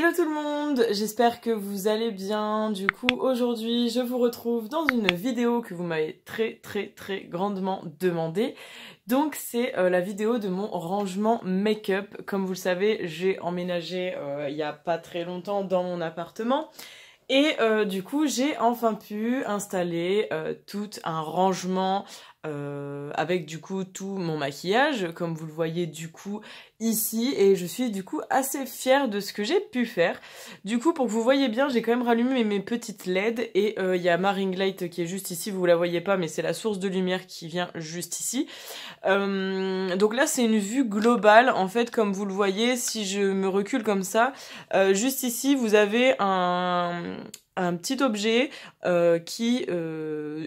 Hello tout le monde, j'espère que vous allez bien. Du coup, aujourd'hui, je vous retrouve dans une vidéo que vous m'avez très grandement demandé. Donc, c'est la vidéo de mon rangement make-up. Comme vous le savez, j'ai emménagé il y a pas très longtemps dans mon appartement. Et du coup, j'ai enfin pu installer tout un rangement avec du coup tout mon maquillage, comme vous le voyez du coup ici, et je suis du coup assez fière de ce que j'ai pu faire. Du coup, pour que vous voyez bien, j'ai quand même rallumé mes petites LED, et il y a ma ring light qui est juste ici, vous la voyez pas, mais c'est la source de lumière qui vient juste ici. Donc là, c'est une vue globale, en fait, comme vous le voyez, si je me recule comme ça, juste ici, vous avez un petit objet qui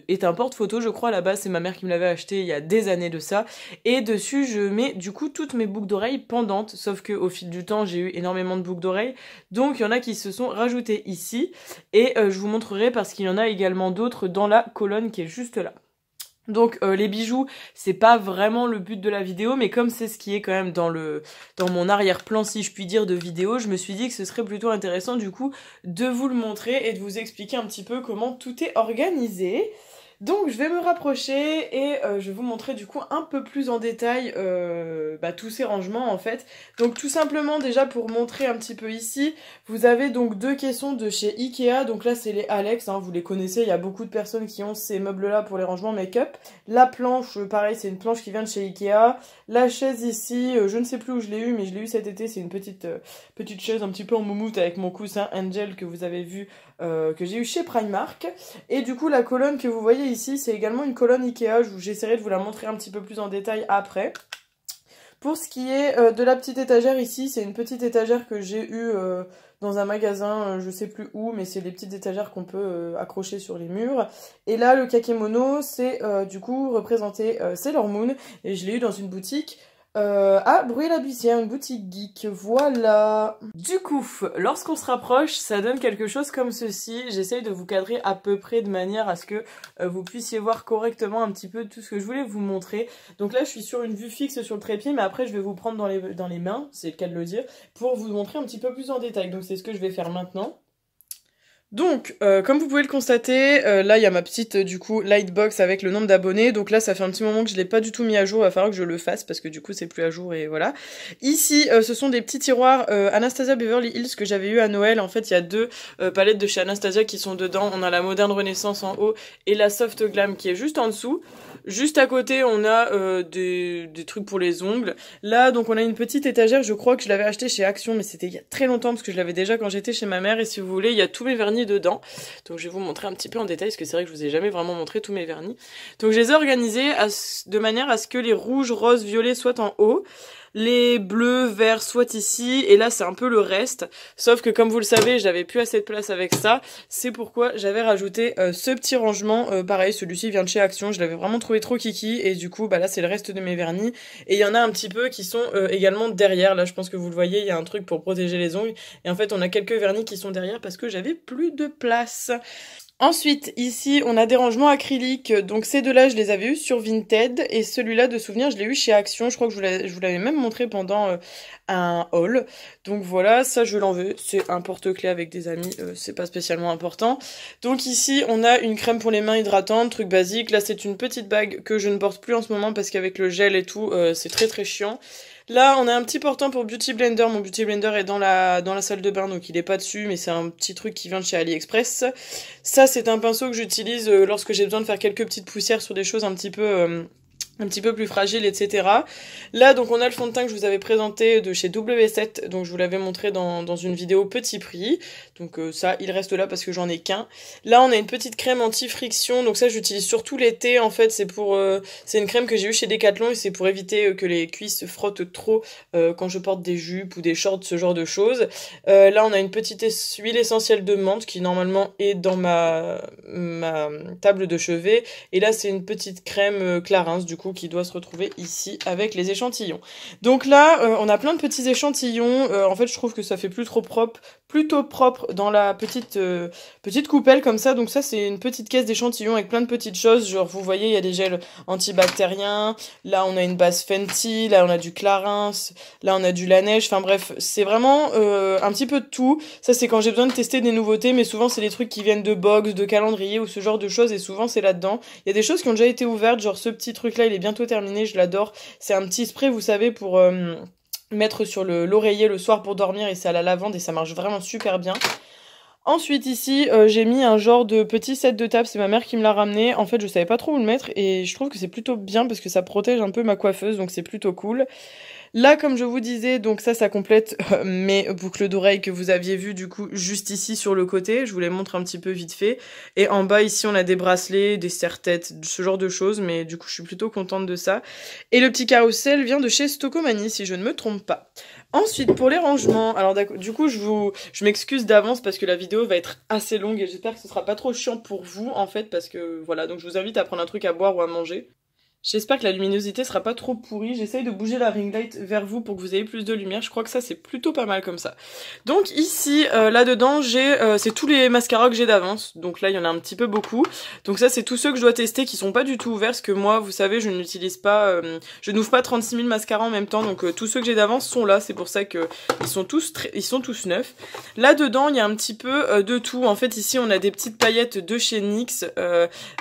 est un porte-photo, je crois. À la base, c'est ma mère qui me l'avait acheté il y a des années de ça. Et dessus, je mets du coup toutes mes boucles d'oreilles pendantes. Sauf que au fil du temps, j'ai eu énormément de boucles d'oreilles. Donc, il y en a qui se sont rajoutées ici. Et je vous montrerai parce qu'il y en a également d'autres dans la colonne qui est juste là. Donc les bijoux, c'est pas vraiment le but de la vidéo, mais comme c'est ce qui est quand même dans mon arrière-plan, si je puis dire, de vidéo, je me suis dit que ce serait plutôt intéressant du coup de vous le montrer et de vous expliquer un petit peu comment tout est organisé. Donc je vais me rapprocher et je vais vous montrer du coup un peu plus en détail tous ces rangements en fait. Donc tout simplement déjà pour montrer un petit peu ici, vous avez donc deux caissons de chez Ikea. Donc là c'est les Alex, hein, vous les connaissez, il y a beaucoup de personnes qui ont ces meubles là pour les rangements make-up. La planche, pareil, c'est une planche qui vient de chez Ikea. La chaise ici, je ne sais plus où je l'ai eu, mais je l'ai eu cet été, c'est une petite chaise un petit peu en moumoute avec mon coussin Angel que vous avez vu, que j'ai eu chez Primark. Et du coup la colonne que vous voyez ici, c'est également une colonne Ikea, j'essaierai de vous la montrer un petit peu plus en détail après. Pour ce qui est de la petite étagère ici, c'est une petite étagère que j'ai eue dans un magasin, je sais plus où, mais c'est des petites étagères qu'on peut accrocher sur les murs. Et là, le kakémono, c'est du coup représenté Sailor Moon, et je l'ai eu dans une boutique à Bruy-la-Bussière, une boutique geek, voilà. Du coup, lorsqu'on se rapproche, ça donne quelque chose comme ceci. J'essaye de vous cadrer à peu près de manière à ce que vous puissiez voir correctement un petit peu tout ce que je voulais vous montrer. Donc là, je suis sur une vue fixe sur le trépied, mais après, je vais vous prendre dans les mains, c'est le cas de le dire, pour vous montrer un petit peu plus en détail. Donc c'est ce que je vais faire maintenant. Donc, comme vous pouvez le constater, là il y a ma petite du coup lightbox avec le nombre d'abonnés. Donc là ça fait un petit moment que je l'ai pas du tout mis à jour, il va falloir que je le fasse parce que du coup c'est plus à jour et voilà. Ici ce sont des petits tiroirs Anastasia Beverly Hills que j'avais eu à Noël. En fait il y a deux palettes de chez Anastasia qui sont dedans. On a la Moderne Renaissance en haut et la Soft Glam qui est juste en dessous. Juste à côté on a des trucs pour les ongles. Là donc on a une petite étagère, je crois que je l'avais acheté chez Action mais c'était il y a très longtemps parce que je l'avais déjà quand j'étais chez ma mère. Et si vous voulez il y a tous mes vernis dedans. Donc je vais vous montrer un petit peu en détail parce que c'est vrai que je vous ai jamais vraiment montré tous mes vernis. Donc je les ai organisés de manière à ce que les rouges, roses, violets soient en haut. Les bleus, verts soient ici, et là c'est un peu le reste, sauf que comme vous le savez, j'avais plus assez de place avec ça, c'est pourquoi j'avais rajouté ce petit rangement, pareil, celui-ci vient de chez Action, je l'avais vraiment trouvé trop kiki, et du coup, bah là c'est le reste de mes vernis, et il y en a un petit peu qui sont également derrière, là je pense que vous le voyez, il y a un truc pour protéger les ongles, et en fait on a quelques vernis qui sont derrière parce que j'avais plus de place. Ensuite, ici, on a des rangements acryliques. Donc ces deux-là, je les avais eus sur Vinted. Et celui-là, de souvenir, je l'ai eu chez Action. Je crois que je vous l'avais même montré pendant un haul. Donc voilà, ça, je l'en veux. C'est un porte-clés avec des amis. C'est pas spécialement important. Donc ici, on a une crème pour les mains hydratante, truc basique. Là, c'est une petite bague que je ne porte plus en ce moment parce qu'avec le gel et tout, c'est très chiant. Là, on a un petit portant pour Beauty Blender. Mon Beauty Blender est dans la salle de bain, donc il est pas dessus, mais c'est un petit truc qui vient de chez AliExpress. Ça, c'est un pinceau que j'utilise lorsque j'ai besoin de faire quelques petites poussières sur des choses un petit peu plus fragile, etc. Là, donc, on a le fond de teint que je vous avais présenté de chez W7, donc je vous l'avais montré dans une vidéo petit prix. Donc ça, il reste là parce que j'en ai qu'un. Là, on a une petite crème anti-friction, donc ça, j'utilise surtout l'été, en fait, c'est une crème que j'ai eue chez Decathlon et c'est pour éviter que les cuisses se frottent trop quand je porte des jupes ou des shorts, ce genre de choses. Là, on a une petite huile essentielle de menthe qui, normalement, est dans ma table de chevet. Et là, c'est une petite crème Clarins, du coup, coup qui doit se retrouver ici avec les échantillons. Donc là on a plein de petits échantillons, en fait je trouve que ça fait plus trop propre, plutôt propre dans la petite coupelle comme ça. Donc ça c'est une petite caisse d'échantillons avec plein de petites choses, genre vous voyez il y a des gels antibactériens, là on a une base Fenty, là on a du Clarins, là on a du Laneige, enfin bref c'est vraiment un petit peu de tout. Ça c'est quand j'ai besoin de tester des nouveautés, mais souvent c'est des trucs qui viennent de box, de calendrier ou ce genre de choses, et souvent c'est là-dedans. Il y a des choses qui ont déjà été ouvertes, genre ce petit truc là il est bientôt terminé, je l'adore. C'est un petit spray vous savez pour mettre sur l'oreiller le soir pour dormir, et c'est à la lavande et ça marche vraiment super bien. Ensuite ici j'ai mis un genre de petit set de table, c'est ma mère qui me l'a ramené. En fait je savais pas trop où le mettre et je trouve que c'est plutôt bien parce que ça protège un peu ma coiffeuse, donc c'est plutôt cool. Là, comme je vous disais, donc ça complète mes boucles d'oreilles que vous aviez vues du coup juste ici sur le côté. Je vous les montre un petit peu vite fait. Et en bas ici, on a des bracelets, des serre-têtes, ce genre de choses. Mais du coup, je suis plutôt contente de ça. Et le petit carrousel vient de chez Stocomanie, si je ne me trompe pas. Ensuite, pour les rangements, alors du coup, je m'excuse d'avance parce que la vidéo va être assez longue et j'espère que ce sera pas trop chiant pour vous en fait, parce que voilà, donc je vous invite à prendre un truc à boire ou à manger. J'espère que la luminosité sera pas trop pourrie. J'essaye de bouger la ring light vers vous pour que vous ayez plus de lumière. Je crois que ça c'est plutôt pas mal comme ça. Donc ici, là-dedans, c'est tous les mascaras que j'ai d'avance. Donc là, il y en a un petit peu beaucoup. Donc ça, c'est tous ceux que je dois tester qui sont pas du tout ouverts. Parce que moi, vous savez, je n'utilise pas... je n'ouvre pas 36 000 mascaras en même temps. Donc tous ceux que j'ai d'avance sont là. C'est pour ça que ils sont tous neufs. Là-dedans, il y a un petit peu de tout. En fait, ici, on a des petites paillettes de chez NYX.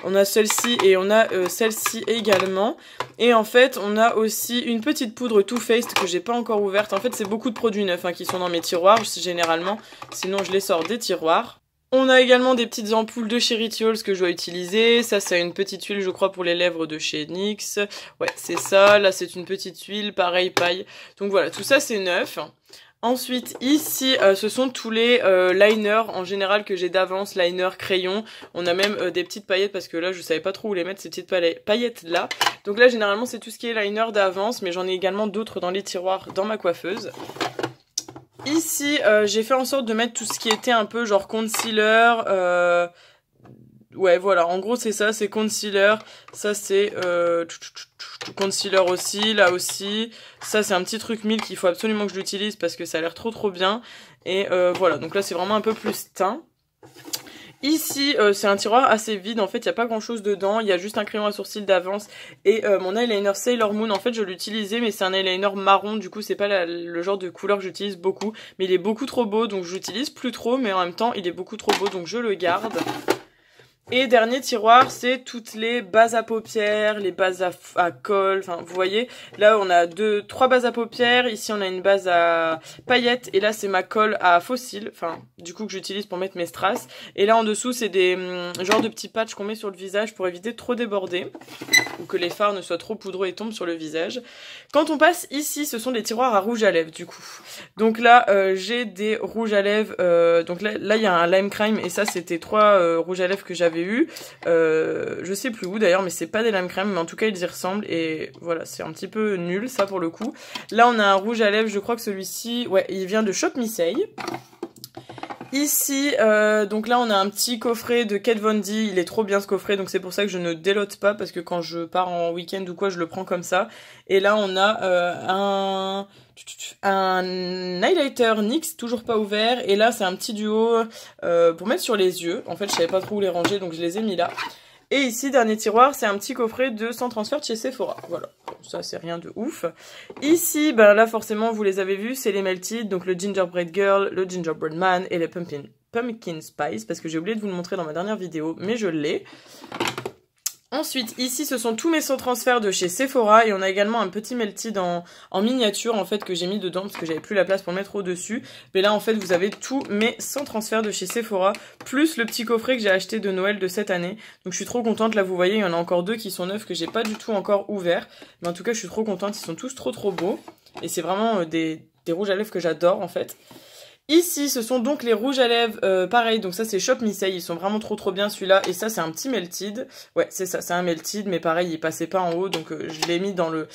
On a celle-ci et on a celle-ci également. Et en fait on a aussi une petite poudre Too Faced que j'ai pas encore ouverte. En fait c'est beaucoup de produits neufs qui sont dans mes tiroirs généralement, sinon je les sors des tiroirs. On a également des petites ampoules de chez Rituals que je dois utiliser. Ça c'est une petite huile je crois pour les lèvres de chez NYX. Ouais c'est ça, là c'est une petite huile, pareil paille. Donc voilà, tout ça c'est neuf. Ensuite, ici, ce sont tous les liners en général que j'ai d'avance, liner, crayon. On a même des petites paillettes parce que là, je savais pas trop où les mettre, ces petites paillettes là. Donc là, généralement, c'est tout ce qui est liner d'avance, mais j'en ai également d'autres dans les tiroirs dans ma coiffeuse. Ici, j'ai fait en sorte de mettre tout ce qui était un peu genre concealer, ouais, voilà, en gros c'est ça, c'est concealer, ça c'est concealer aussi, là aussi, ça c'est un petit truc mille qu'il faut absolument que je l'utilise parce que ça a l'air trop bien, et voilà, donc là c'est vraiment un peu plus teint. Ici, c'est un tiroir assez vide, en fait, il n'y a pas grand chose dedans, il y a juste un crayon à sourcils d'avance et mon eyeliner Sailor Moon, en fait, je l'utilisais, mais c'est un eyeliner marron, du coup, c'est pas le genre de couleur que j'utilise beaucoup, mais il est beaucoup trop beau, donc je l'utilise plus trop, mais en même temps, il est beaucoup trop beau, donc je le garde. Et dernier tiroir, c'est toutes les bases à paupières, les bases à colle, enfin vous voyez, là on a trois bases à paupières, ici on a une base à paillettes, et là c'est ma colle à fossiles, enfin du coup que j'utilise pour mettre mes strass, et là en dessous c'est des genres de petits patchs qu'on met sur le visage pour éviter de trop déborder, ou que les fards ne soient trop poudreux et tombent sur le visage. Quand on passe ici, ce sont des tiroirs à rouge à lèvres du coup. Donc là j'ai des rouges à lèvres, donc là il y a un lime crime, et ça c'était 3 rouges à lèvres que j'avais eu. Je sais plus où d'ailleurs, mais c'est pas des lime crème, mais en tout cas ils y ressemblent, et voilà, c'est un petit peu nul ça pour le coup. Là on a un rouge à lèvres, je crois que celui-ci, ouais, il vient de Shop Missei. Ici, donc là on a un petit coffret de Kat Von D, il est trop bien ce coffret, donc c'est pour ça que je ne délote pas, parce que quand je pars en week-end ou quoi, je le prends comme ça. Et là on a un highlighter NYX, toujours pas ouvert, et là c'est un petit duo pour mettre sur les yeux. En fait je savais pas trop où les ranger, donc je les ai mis là. Et ici, dernier tiroir, c'est un petit coffret de sans transfert de chez Sephora. Voilà, bon, ça c'est rien de ouf. Ici, ben là forcément, vous les avez vus, c'est les Melted, donc le Gingerbread Girl, le Gingerbread Man et le Pumpkin Spice, parce que j'ai oublié de vous le montrer dans ma dernière vidéo, mais je l'ai. Ensuite, ici, ce sont tous mes sans transfert de chez Sephora, et on a également un petit Melted en miniature, en fait, que j'ai mis dedans, parce que j'avais plus la place pour le mettre au-dessus. Mais là, en fait, vous avez tous mes sans transfert de chez Sephora, plus le petit coffret que j'ai acheté de Noël de cette année. Donc je suis trop contente, là, vous voyez, il y en a encore 2 qui sont neufs, que j'ai pas du tout encore ouverts. Mais en tout cas, je suis trop contente, ils sont tous trop beaux. Et c'est vraiment des rouges à lèvres que j'adore, en fait. Ici, ce sont donc les rouges à lèvres, pareil, donc ça c'est Shop Missei, ils sont vraiment trop bien celui-là, et ça c'est un petit melted, ouais c'est ça, c'est un melted, mais pareil il passait pas en haut, donc je l'ai mis dans le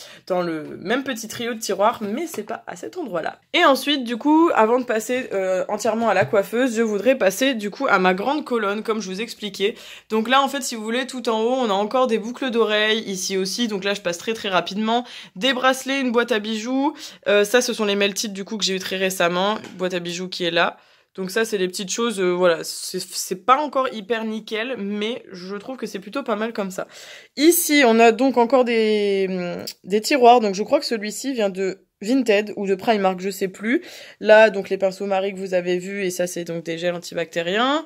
même petit trio de tiroirs, mais c'est pas à cet endroit-là. Et ensuite du coup, avant de passer entièrement à la coiffeuse, je voudrais passer du coup à ma grande colonne, comme je vous expliquais. Donc là en fait si vous voulez, tout en haut on a encore des boucles d'oreilles, ici aussi, donc là je passe très rapidement, des bracelets, une boîte à bijoux, ça ce sont les melted du coup que j'ai eu très récemment, boîte à bijoux qui est là. Donc ça c'est les petites choses, voilà, c'est pas encore hyper nickel, mais je trouve que c'est plutôt pas mal comme ça. Ici on a donc encore des tiroirs, donc je crois que celui-ci vient de Vinted ou de Primark, je sais plus. Là donc les pinceaux Marie que vous avez vus, et ça c'est donc des gels antibactériens.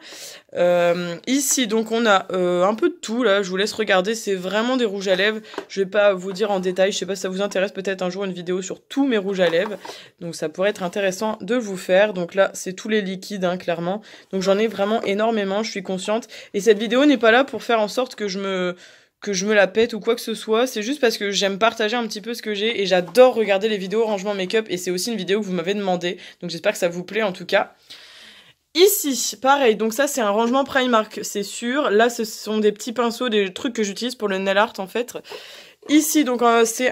Ici donc on a un peu de tout là, je vous laisse regarder, c'est vraiment des rouges à lèvres. Je vais pas vous dire en détail, je sais pas si ça vous intéresse, peut-être un jour une vidéo sur tous mes rouges à lèvres. Donc ça pourrait être intéressant de vous faire. Donc là c'est tous les liquides hein, clairement. Donc j'en ai vraiment énormément, je suis consciente. Et cette vidéo n'est pas là pour faire en sorte que je me la pète ou quoi que ce soit, c'est juste parce que j'aime partager un petit peu ce que j'ai et j'adore regarder les vidéos rangement make-up et c'est aussi une vidéo que vous m'avez demandé, donc j'espère que ça vous plaît en tout cas. Ici, pareil, donc ça c'est un rangement Primark, c'est sûr, là ce sont des petits pinceaux, des trucs que j'utilise pour le nail art en fait. Ici donc c'est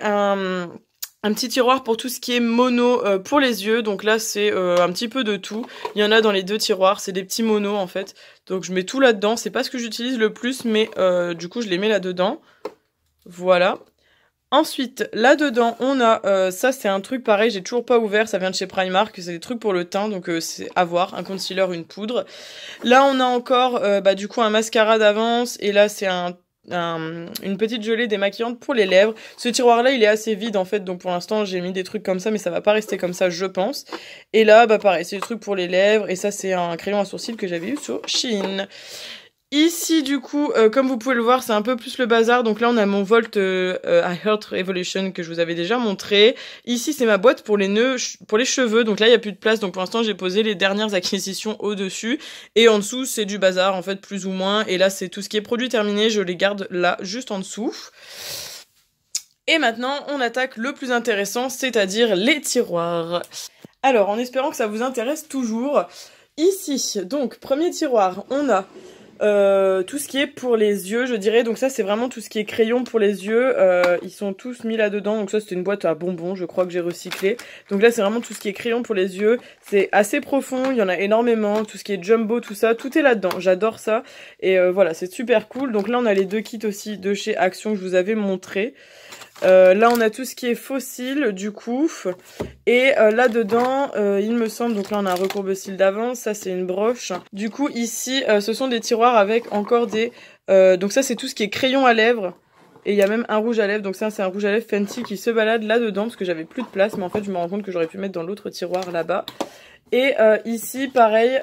un petit tiroir pour tout ce qui est mono pour les yeux, donc là c'est un petit peu de tout, il y en a dans les deux tiroirs, c'est des petits monos en fait, donc je mets tout là-dedans, c'est pas ce que j'utilise le plus, mais du coup je les mets là-dedans, voilà. Ensuite, là-dedans, on a, ça c'est un truc pareil, j'ai toujours pas ouvert, ça vient de chez Primark, c'est des trucs pour le teint, donc c'est à voir, un concealer, une poudre. Là on a encore, du coup un mascara d'avance, et là c'est une petite gelée démaquillante pour les lèvres. Ce tiroir là il est assez vide en fait, donc pour l'instant j'ai mis des trucs comme ça, mais ça va pas rester comme ça je pense. Et là bah pareil, c'est des trucs pour les lèvres, et ça c'est un crayon à sourcils que j'avais eu sur Shein. Ici, du coup, comme vous pouvez le voir, c'est un peu plus le bazar. Donc là, on a mon Volt à Heart Revolution que je vous avais déjà montré. Ici, c'est ma boîte pour les nœuds, pour les cheveux. Donc là, il n'y a plus de place. Donc pour l'instant, j'ai posé les dernières acquisitions au-dessus. Et en dessous, c'est du bazar, en fait, plus ou moins. Et là, c'est tout ce qui est produit terminé. Je les garde là, juste en dessous. Et maintenant, on attaque le plus intéressant, c'est-à-dire les tiroirs. Alors, en espérant que ça vous intéresse toujours. Ici, donc, premier tiroir, on a... tout ce qui est pour les yeux, je dirais. Donc ça, c'est vraiment tout ce qui est crayon pour les yeux. Ils sont tous mis là-dedans. Donc ça, c'était une boîte à bonbons, je crois que j'ai recyclé. Donc là, c'est vraiment tout ce qui est crayon pour les yeux. C'est assez profond, il y en a énormément. Tout ce qui est jumbo, tout ça, tout est là-dedans. J'adore ça. Et voilà, c'est super cool. Donc là, on a les deux kits aussi de chez Action que je vous avais montré. Là on a tout ce qui est fossile du coup, et là-dedans il me semble, donc là on a un recourbe-cils d'avance, ça c'est une broche. Du coup ici ce sont des tiroirs avec encore des... donc ça c'est tout ce qui est crayon à lèvres, et il y a même un rouge à lèvres, donc ça c'est un rouge à lèvres Fenty qui se balade là-dedans parce que j'avais plus de place, mais en fait je me rends compte que j'aurais pu mettre dans l'autre tiroir là-bas. Et ici pareil...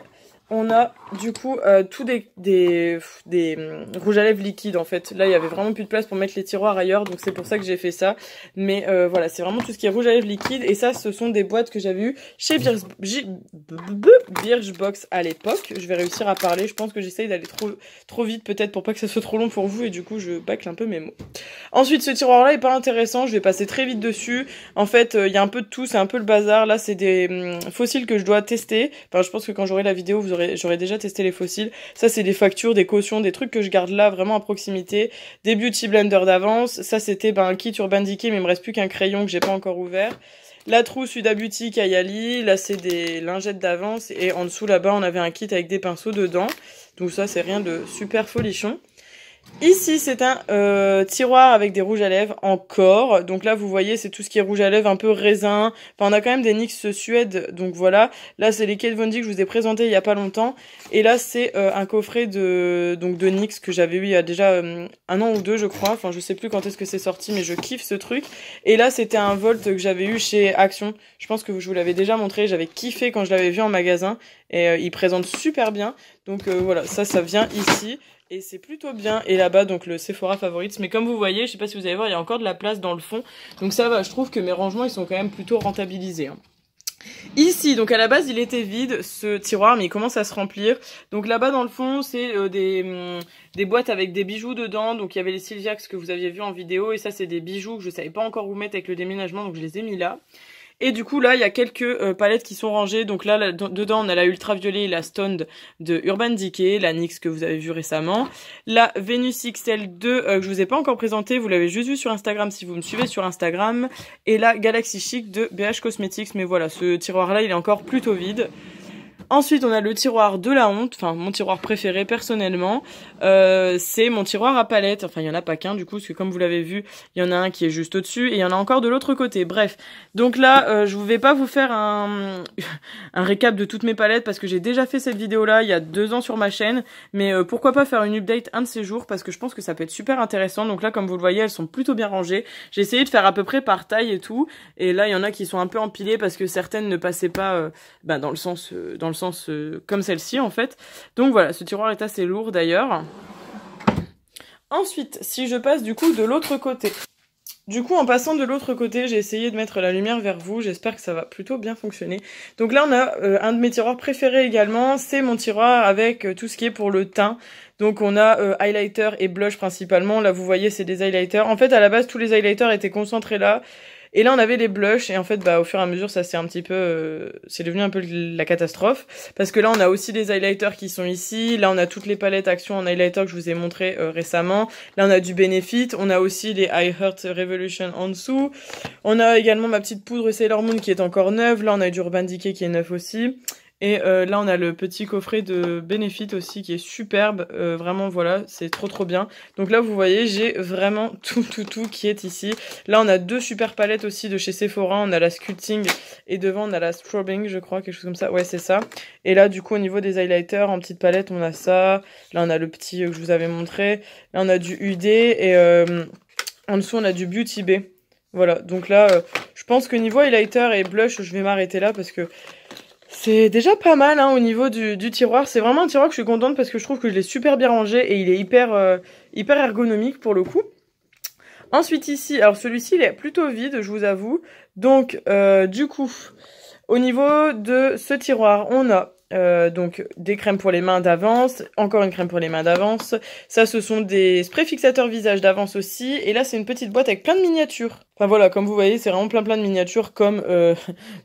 On a du coup tous des rouges à lèvres liquides en fait. Là il y avait vraiment plus de place pour mettre les tiroirs ailleurs, donc c'est pour ça que j'ai fait ça. Mais voilà, c'est vraiment tout ce qui est rouge à lèvres liquide. Et ça ce sont des boîtes que j'avais eues chez Birchbox à l'époque. Je vais réussir à parler, je pense que j'essaye d'aller trop vite peut-être pour pas que ça soit trop long pour vous, et du coup je bâcle un peu mes mots. Ensuite ce tiroir là est pas intéressant, je vais passer très vite dessus. En fait il y a un peu de tout, c'est un peu le bazar. Là c'est des fossiles que je dois tester. Enfin je pense que quand j'aurai la vidéo j'aurais déjà testé les fossiles. Ça c'est des factures, des cautions, des trucs que je garde là vraiment à proximité. Des beauty blenders d'avance. Ça c'était un kit Urban Decay, mais il me reste plus qu'un crayon que j'ai pas encore ouvert. La trousse Huda Beauty Kayali. Là c'est des lingettes d'avance. Et en dessous là-bas on avait un kit avec des pinceaux dedans. Donc ça c'est rien de super folichon. Ici c'est un tiroir avec des rouges à lèvres encore, donc là vous voyez c'est tout ce qui est rouge à lèvres un peu raisin, enfin on a quand même des NYX Suède, donc voilà. Là c'est les Kate Von D que je vous ai présenté il y a pas longtemps, et là c'est un coffret de NYX que j'avais eu il y a déjà un an ou deux je crois, enfin je sais plus quand est-ce que c'est sorti, mais je kiffe ce truc. Et là c'était un Volt que j'avais eu chez Action, je pense que je vous l'avais déjà montré, j'avais kiffé quand je l'avais vu en magasin, et il présente super bien, donc voilà, ça vient ici. Et c'est plutôt bien. Et là-bas, donc le Sephora Favorites. Mais comme vous voyez, je sais pas si vous allez voir, il y a encore de la place dans le fond. Donc ça va, je trouve que mes rangements, ils sont quand même plutôt rentabilisés. Hein. Ici, donc à la base, il était vide, ce tiroir, mais il commence à se remplir. Donc là-bas, dans le fond, c'est des boîtes avec des bijoux dedans. Donc il y avait les Sylviax que vous aviez vu en vidéo. Et ça, c'est des bijoux que je savais pas encore où mettre avec le déménagement. Donc je les ai mis là. Et du coup là il y a quelques palettes qui sont rangées, donc là dedans on a la Ultraviolet et la Stoned de Urban Decay, la NYX que vous avez vu récemment, la Venus XL2 que je vous ai pas encore présentée, vous l'avez juste vu sur Instagram si vous me suivez sur Instagram, et la Galaxy Chic de BH Cosmetics, mais voilà, ce tiroir là il est encore plutôt vide. Ensuite, on a le tiroir de la honte, enfin mon tiroir préféré personnellement, c'est mon tiroir à palettes, enfin il n'y en a pas qu'un du coup, parce que comme vous l'avez vu, il y en a un qui est juste au-dessus, et il y en a encore de l'autre côté, bref. Donc là, je ne vais pas vous faire un récap de toutes mes palettes, parce que j'ai déjà fait cette vidéo-là il y a 2 ans sur ma chaîne, mais pourquoi pas faire une update un de ces jours, parce que je pense que ça peut être super intéressant. Donc là, comme vous le voyez, elles sont plutôt bien rangées. J'ai essayé de faire à peu près par taille et tout, et là il y en a qui sont un peu empilées, parce que certaines ne passaient pas dans le sens comme celle-ci en fait. Donc voilà, ce tiroir est assez lourd d'ailleurs. Ensuite, si je passe du coup de l'autre côté. Du coup, en passant de l'autre côté, j'ai essayé de mettre la lumière vers vous. J'espère que ça va plutôt bien fonctionner. Donc là, on a un de mes tiroirs préférés également. C'est mon tiroir avec tout ce qui est pour le teint. Donc on a highlighter et blush principalement. Là, vous voyez, c'est des highlighters. En fait, à la base, tous les highlighters étaient concentrés là. Et là, on avait les blushs, et en fait, au fur et à mesure, ça c'est un petit peu... c'est devenu un peu la catastrophe. Parce que là, on a aussi des highlighters qui sont ici. Là, on a toutes les palettes Action en highlighter que je vous ai montré récemment. Là, on a du Benefit. On a aussi les I Heart Revolution en dessous. On a également ma petite poudre Sailor Moon qui est encore neuve. Là, on a du Urban Decay qui est neuf aussi. Et là on a le petit coffret de Benefit aussi qui est superbe, vraiment voilà, c'est trop bien. Donc là vous voyez, j'ai vraiment tout qui est ici. Là on a 2 super palettes aussi de chez Sephora, on a la Sculpting et devant on a la Strobing je crois, quelque chose comme ça, ouais c'est ça. Et là du coup au niveau des highlighters en petite palette on a ça, là on a le petit que je vous avais montré, là on a du UD et en dessous on a du Beauty Bay. Voilà, donc là je pense que niveau highlighter et blush je vais m'arrêter là parce que c'est déjà pas mal hein, au niveau du tiroir. C'est vraiment un tiroir que je suis contente parce que je trouve que je l'ai super bien rangé et il est hyper ergonomique pour le coup. Ensuite ici, alors celui-ci il est plutôt vide je vous avoue. Donc du coup, au niveau de ce tiroir, on a donc des crèmes pour les mains d'Avance, encore une crème pour les mains d'Avance. Ça ce sont des sprays fixateurs visage d'Avance aussi. Et là c'est une petite boîte avec plein de miniatures. Enfin voilà, comme vous voyez, c'est vraiment plein de miniatures comme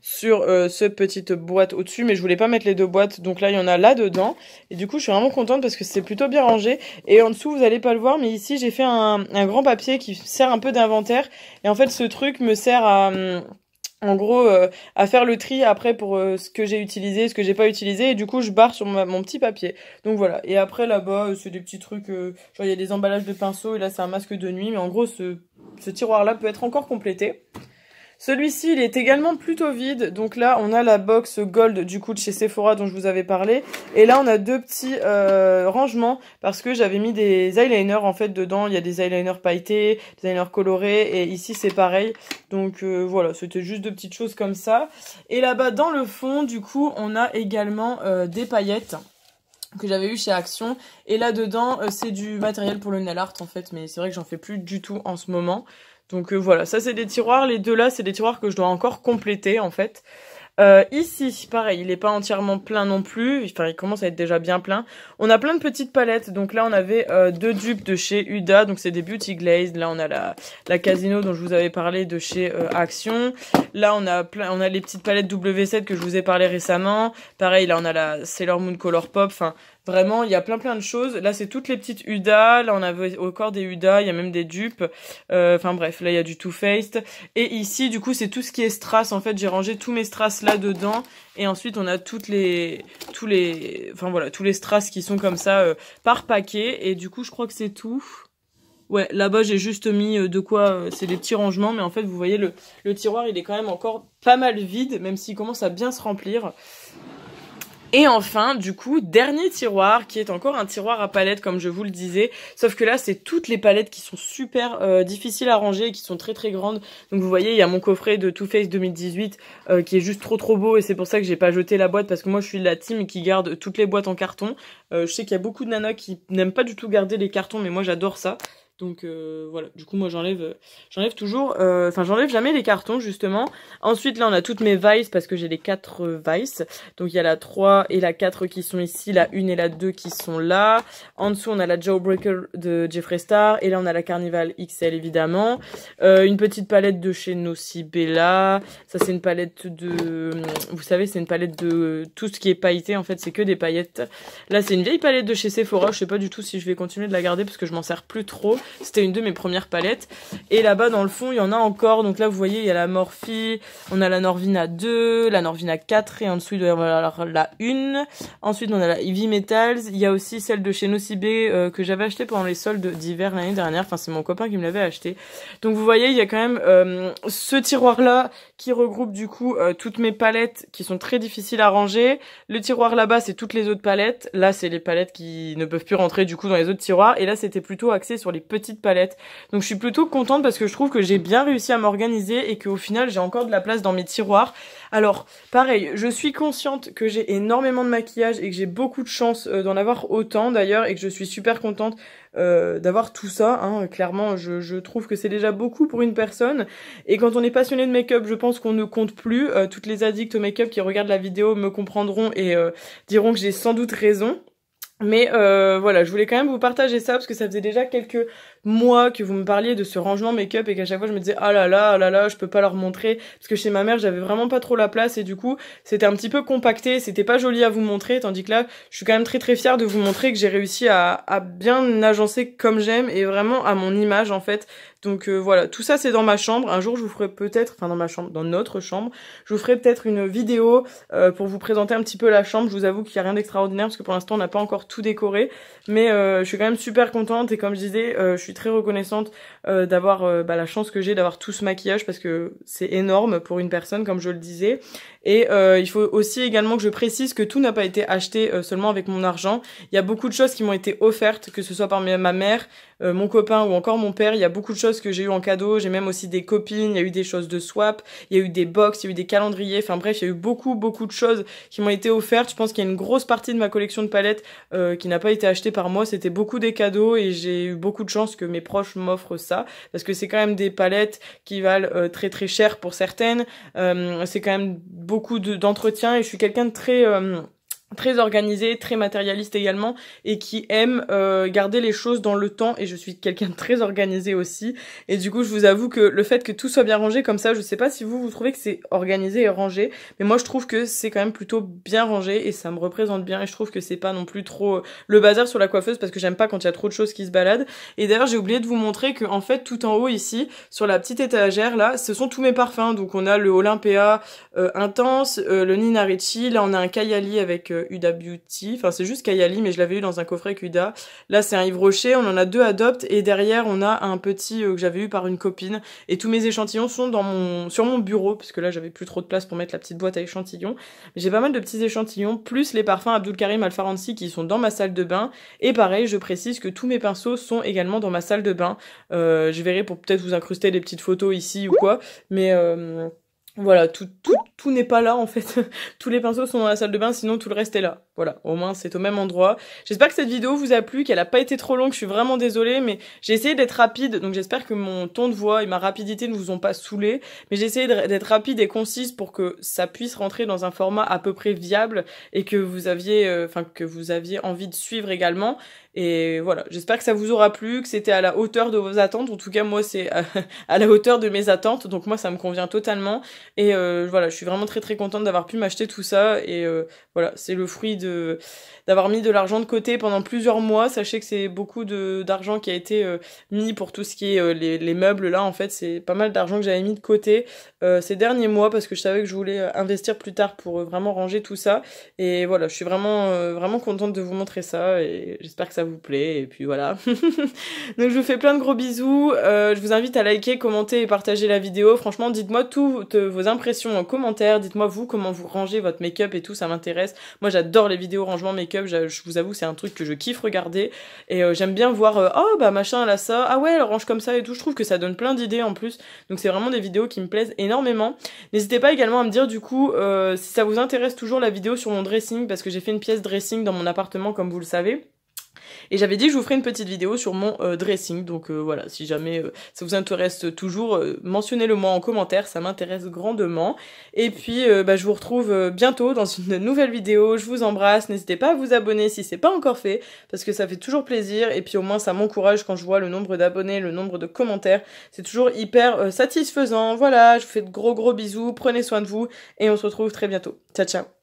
sur cette petite boîte au-dessus. Mais je voulais pas mettre les 2 boîtes, donc là il y en a là-dedans. Et du coup je suis vraiment contente parce que c'est plutôt bien rangé. Et en dessous vous allez pas le voir, mais ici j'ai fait un grand papier qui sert un peu d'inventaire. Et en fait ce truc me sert à... en gros, à faire le tri après pour ce que j'ai utilisé, ce que j'ai pas utilisé, et du coup je barre sur mon petit papier. Donc voilà, et après là-bas, c'est des petits trucs, genre il y a des emballages de pinceaux, et là c'est un masque de nuit, mais en gros ce tiroir-là peut être encore complété. Celui-ci, il est également plutôt vide, donc là on a la box gold du coup de chez Sephora dont je vous avais parlé, et là on a 2 petits rangements, parce que j'avais mis des eyeliners en fait dedans, il y a des eyeliners pailletés, des eyeliners colorés, et ici c'est pareil, donc voilà, c'était juste 2 petites choses comme ça. Et là-bas dans le fond, du coup, on a également des paillettes que j'avais eu chez Action, et là dedans c'est du matériel pour le nail art en fait, mais c'est vrai que j'en fais plus du tout en ce moment. Donc voilà, ça c'est des tiroirs, les 2 là c'est des tiroirs que je dois encore compléter en fait. Ici, pareil, il n'est pas entièrement plein non plus, enfin il commence à être déjà bien plein. On a plein de petites palettes, donc là on avait 2 dupes de chez Huda, donc c'est des Beauty Glazed. Là on a la Casino dont je vous avais parlé de chez Action. Là on a les petites palettes W7 que je vous ai parlé récemment. Pareil, là on a la Sailor Moon Color Pop, enfin... Vraiment, il y a plein de choses. Là, c'est toutes les petites Huda. Là, on avait encore des Huda. Il y a même des dupes. Enfin bref, là, il y a du Too Faced. Et ici, du coup, c'est tout ce qui est strass. En fait, j'ai rangé tous mes strass là-dedans. Et ensuite, on a tous les strass qui sont comme ça par paquet. Et du coup, je crois que c'est tout. Ouais, là-bas, j'ai juste mis de quoi... c'est des petits rangements. Mais en fait, vous voyez, le tiroir, il est quand même encore pas mal vide. Même s'il commence à bien se remplir. Et enfin, du coup, dernier tiroir, qui est encore un tiroir à palettes, comme je vous le disais. Sauf que là, c'est toutes les palettes qui sont super difficiles à ranger et qui sont très grandes. Donc vous voyez, il y a mon coffret de Too Faced 2018 qui est juste trop beau. Et c'est pour ça que j'ai pas jeté la boîte, parce que moi, je suis de la team qui garde toutes les boîtes en carton. Je sais qu'il y a beaucoup de nanas qui n'aiment pas du tout garder les cartons, mais moi, j'adore ça. Donc voilà, du coup moi j'enlève toujours, enfin j'enlève jamais les cartons justement. Ensuite là on a toutes mes vices parce que j'ai les 4 vices. Donc il y a la 3 et la 4 qui sont ici, la 1 et la 2 qui sont là. En dessous on a la Jawbreaker de Jeffree Star et là on a la Carnival XL évidemment. Une petite palette de chez Nocibella. Ça c'est une palette de, vous savez c'est une palette de tout ce qui est pailleté en fait, c'est que des paillettes. Là c'est une vieille palette de chez Sephora, je sais pas du tout si je vais continuer de la garder parce que je m'en sers plus trop. C'était une de mes premières palettes. Et là-bas, dans le fond, il y en a encore. Donc là, vous voyez, il y a la Morphe, on a la Norvina 2, la Norvina 4, et en dessous, il doit y avoir la 1. Ensuite, on a la Heavy Metals. Il y a aussi celle de chez Nocibé que j'avais acheté pendant les soldes d'hiver l'année dernière. Enfin, c'est mon copain qui me l'avait acheté. Donc, vous voyez, il y a quand même ce tiroir-là qui regroupe du coup toutes mes palettes qui sont très difficiles à ranger. Le tiroir là-bas, c'est toutes les autres palettes. Là, c'est les palettes qui ne peuvent plus rentrer du coup dans les autres tiroirs. Et là, c'était plutôt axé sur les petites palettes. Donc je suis plutôt contente parce que je trouve que j'ai bien réussi à m'organiser et qu'au final j'ai encore de la place dans mes tiroirs. Alors pareil, je suis consciente que j'ai énormément de maquillage et que j'ai beaucoup de chance d'en avoir autant d'ailleurs et que je suis super contente d'avoir tout ça, hein. Clairement je trouve que c'est déjà beaucoup pour une personne et quand on est passionné de make-up je pense qu'on ne compte plus. Toutes les addicts au make-up qui regardent la vidéo me comprendront et diront que j'ai sans doute raison. Mais voilà, je voulais quand même vous partager ça parce que ça faisait déjà quelques mois que vous me parliez de ce rangement make-up et qu'à chaque fois je me disais ah là là, je peux pas leur montrer parce que chez ma mère j'avais vraiment pas trop la place et du coup c'était un petit peu compacté, c'était pas joli à vous montrer, tandis que là je suis quand même très fière de vous montrer que j'ai réussi à bien agencer comme j'aime et vraiment à mon image en fait. Donc voilà, tout ça c'est dans ma chambre. Un jour je vous ferai peut-être, enfin dans ma chambre, dans notre chambre, je vous ferai peut-être une vidéo pour vous présenter un petit peu la chambre. Je vous avoue qu'il n'y a rien d'extraordinaire parce que pour l'instant on n'a pas encore tout décoré. Mais je suis quand même super contente et comme je disais, je suis très reconnaissante d'avoir la chance que j'ai d'avoir tout ce maquillage parce que c'est énorme pour une personne comme je le disais. Et il faut aussi également que je précise que tout n'a pas été acheté seulement avec mon argent. Il y a beaucoup de choses qui m'ont été offertes, que ce soit par ma mère, mon copain ou encore mon père. Il y a beaucoup de choses que j'ai eu en cadeau. J'ai même aussi des copines, il y a eu des choses de swap, il y a eu des box, il y a eu des calendriers. Enfin bref, il y a eu beaucoup de choses qui m'ont été offertes. Je pense qu'il y a une grosse partie de ma collection de palettes qui n'a pas été achetée par moi. C'était beaucoup des cadeaux et j'ai eu beaucoup de chance que mes proches m'offrent ça. Parce que c'est quand même des palettes qui valent très cher pour certaines. C'est quand même beaucoup d'entretien et je suis quelqu'un de très organisé, très matérialiste également et qui aime garder les choses dans le temps et je suis quelqu'un de très organisé aussi et du coup je vous avoue que le fait que tout soit bien rangé comme ça, je sais pas si vous trouvez que c'est organisé et rangé, mais moi je trouve que c'est quand même plutôt bien rangé et ça me représente bien et je trouve que c'est pas non plus trop le bazar sur la coiffeuse parce que j'aime pas quand il y a trop de choses qui se baladent. Et d'ailleurs j'ai oublié de vous montrer que en fait tout en haut ici sur la petite étagère là, ce sont tous mes parfums. Donc on a le Olympea Intense, le Nina Ricci, là on a un Kayali avec Huda Beauty, enfin c'est juste Kayali mais je l'avais eu dans un coffret avec Huda. Là c'est un Yves Rocher, on en a 2 Adopt et derrière on a un petit que j'avais eu par une copine et tous mes échantillons sont sur mon bureau parce que là j'avais plus trop de place pour mettre la petite boîte à échantillons. J'ai pas mal de petits échantillons plus les parfums Abdul Karim Al Faransi qui sont dans ma salle de bain et pareil je précise que tous mes pinceaux sont également dans ma salle de bain. Je verrai pour peut-être vous incruster des petites photos ici ou quoi mais voilà, tout n'est pas là en fait. Tous les pinceaux sont dans la salle de bain, sinon tout le reste est là. Voilà, au moins c'est au même endroit. J'espère que cette vidéo vous a plu, qu'elle a pas été trop longue, je suis vraiment désolée, mais j'ai essayé d'être rapide, donc j'espère que mon ton de voix et ma rapidité ne vous ont pas saoulé. Mais j'ai essayé d'être rapide et concise pour que ça puisse rentrer dans un format à peu près viable et que vous aviez envie de suivre également. Et voilà, j'espère que ça vous aura plu, que c'était à la hauteur de vos attentes. En tout cas, moi, c'est à la hauteur de mes attentes. Donc moi, ça me convient totalement. Et voilà, je suis vraiment très contente d'avoir pu m'acheter tout ça. Et voilà, c'est le fruit d'avoir mis de l'argent de côté pendant plusieurs mois. Sachez que c'est beaucoup d'argent qui a été mis pour tout ce qui est les meubles. Là, en fait, c'est pas mal d'argent que j'avais mis de côté ces derniers mois parce que je savais que je voulais investir plus tard pour vraiment ranger tout ça. Et voilà, je suis vraiment contente de vous montrer ça. Et j'espère que ça vous plaît et puis voilà. Donc je vous fais plein de gros bisous, je vous invite à liker, commenter et partager la vidéo. Franchement dites-moi toutes vos impressions en commentaire, dites-moi vous comment vous rangez votre make-up et tout, ça m'intéresse. Moi j'adore les vidéos rangement make-up, je vous avoue c'est un truc que je kiffe regarder et j'aime bien voir oh bah machin elle a ça, ah ouais elle range comme ça et tout, je trouve que ça donne plein d'idées en plus. Donc c'est vraiment des vidéos qui me plaisent énormément. N'hésitez pas également à me dire du coup si ça vous intéresse toujours la vidéo sur mon dressing parce que j'ai fait une pièce dressing dans mon appartement comme vous le savez. Et j'avais dit que je vous ferai une petite vidéo sur mon dressing, donc voilà, si jamais ça vous intéresse toujours, mentionnez-le moi en commentaire, ça m'intéresse grandement. Et puis je vous retrouve bientôt dans une nouvelle vidéo, je vous embrasse, n'hésitez pas à vous abonner si c'est pas encore fait, parce que ça fait toujours plaisir, et puis au moins ça m'encourage quand je vois le nombre d'abonnés, le nombre de commentaires, c'est toujours hyper satisfaisant. Voilà, je vous fais de gros bisous, prenez soin de vous, et on se retrouve très bientôt. Ciao ciao.